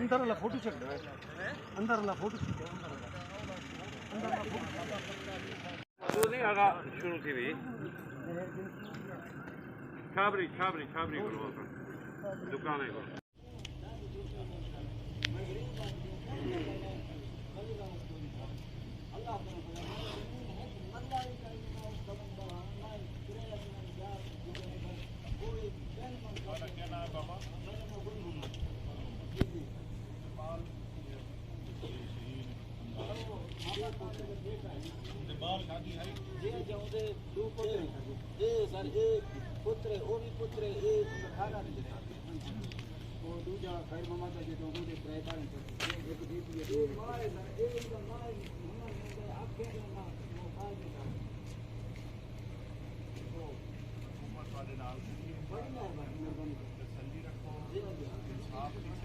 अंदर वाला फोटो चल रहा है, अंदर वाला फोटो तो नहीं आगा शुरू थी भी छाबरी छाबरी छाबरी करो दुकान है को पुत्र वो भी पुत्र एक खाना नहीं वो दूजा खैर मामा का जो मुझे प्रयत्न एक दीदी ये मारे एक मारे आप क्या ना वो खा देगा तो उम्र वाले नाल बड़ी मेहरबानी तसल्ली रखो इंसाफ